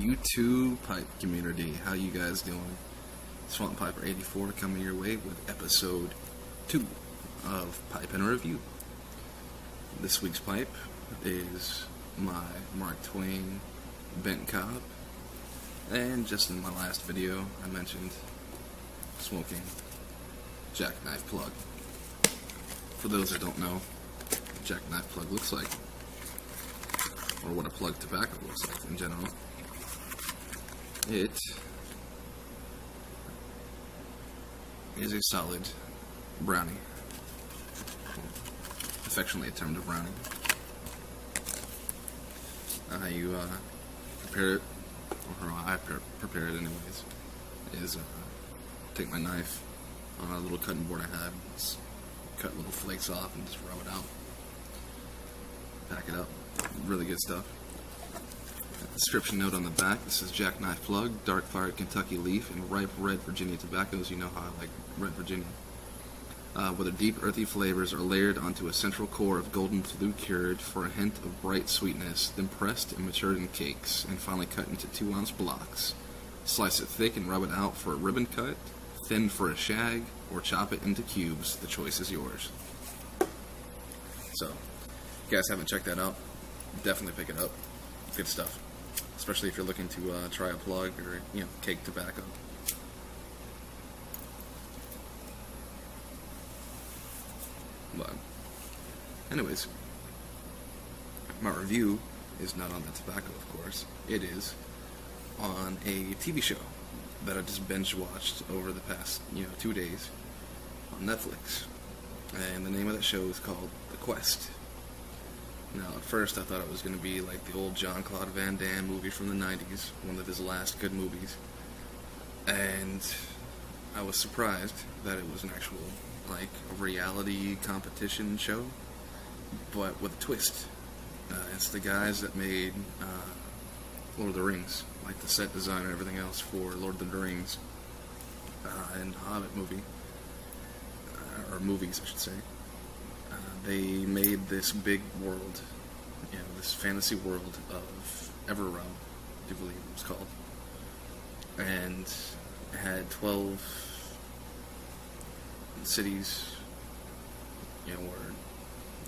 YouTube pipe community, how you guys doing? Swamp Piper 84 coming your way with episode 2 of Pipe and Review. This week's pipe is my Mark Twain bent cob, and just in my last video I mentioned smoking jackknife plug. For those that don't know what a jackknife plug looks like, or what a plug tobacco looks like in general, it is a solid brownie, affectionately termed a brownie. You prepare it, or I prepare it anyways, is take my knife on a little cutting board I had, just cut little flakes off and just rub it out, pack it up, really good stuff. Description note on the back, this is jackknife plug, dark fired Kentucky leaf, and ripe red Virginia tobaccos. You know how I like red Virginia. Where the deep earthy flavors are layered onto a central core of golden flue cured for a hint of bright sweetness, then pressed and matured in cakes, and finally cut into 2-ounce blocks. Slice it thick and rub it out for a ribbon cut, thin for a shag, or chop it into cubes. The choice is yours. So, if you guys haven't checked that out, definitely pick it up. Good stuff. Especially if you're looking to try a plug or, cake tobacco. But, anyways, my review is not on the tobacco, of course. It is on a TV show that I just binge watched over the past, 2 days on Netflix. And the name of that show is called The Quest. Now, at first I thought it was going to be like the old Jean-Claude Van Damme movie from the 90s, one of his last good movies. And I was surprised that it was an actual, a reality competition show, but with a twist. It's the guys that made Lord of the Rings, like the set design and everything else for Lord of the Rings and Hobbit movie, or movies I should say. They made this big world, this fantasy world of Everrealm, I do believe it was called, and it had 12 cities, where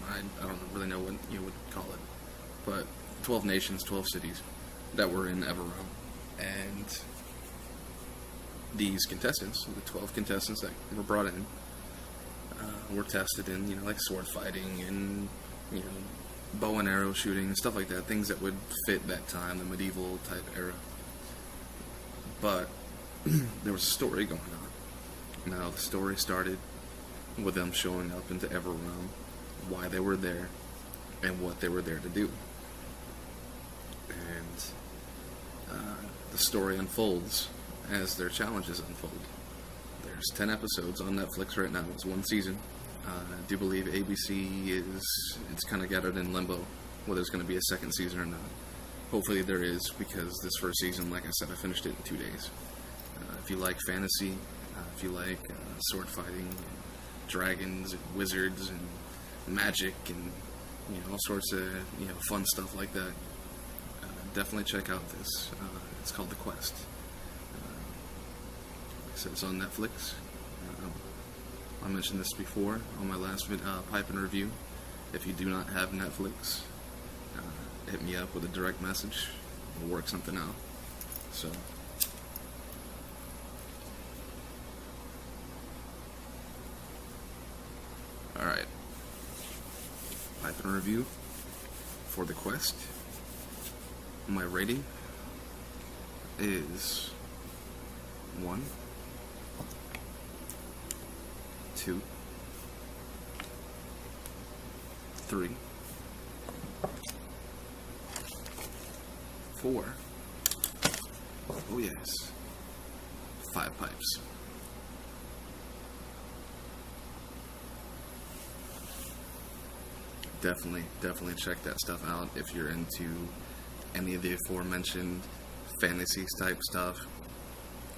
I don't really know what you would call it, but 12 nations, 12 cities that were in Everrealm, and these contestants, the 12 contestants that were brought in, were tested in, sword fighting and, bow and arrow shooting and stuff like that, things that would fit that time, the medieval type era. But there was a story going on. Now, the story started with them showing up into Everrealm, why they were there, and what they were there to do. And the story unfolds as their challenges unfold. There's 10 episodes on Netflix right now. It's one season. I do believe ABC it's kind of gathered in limbo whether there's going to be a second season or not. Hopefully there is, because this first season, like I said, I finished it in 2 days. If you like fantasy, if you like sword fighting, and dragons and wizards and magic and all sorts of fun stuff like that, definitely check out this. It's called The Quest. Like I said, it's on Netflix. I mentioned this before on my last pipe and review. If you do not have Netflix, hit me up with a direct message. We'll work something out. So, alright. Pipe and review for The Quest. My rating is 1, 2, 3, 4. Oh yes. 5 pipes. Definitely check that stuff out if you're into any of the aforementioned fantasy type stuff.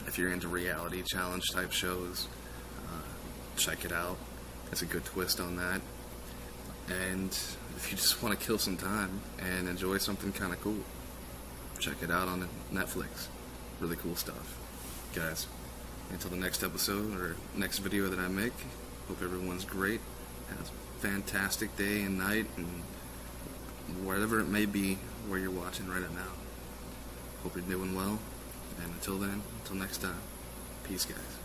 If you're into reality challenge type shows, check it out. It's a good twist on that. And if you just want to kill some time and enjoy something kind of cool, check it out on Netflix. Really cool stuff. Guys, until the next episode or next video that I make, hope everyone's great. Have a fantastic day and night, and wherever it may be where you're watching right now. Hope you're doing well. And until then, until next time, peace, guys.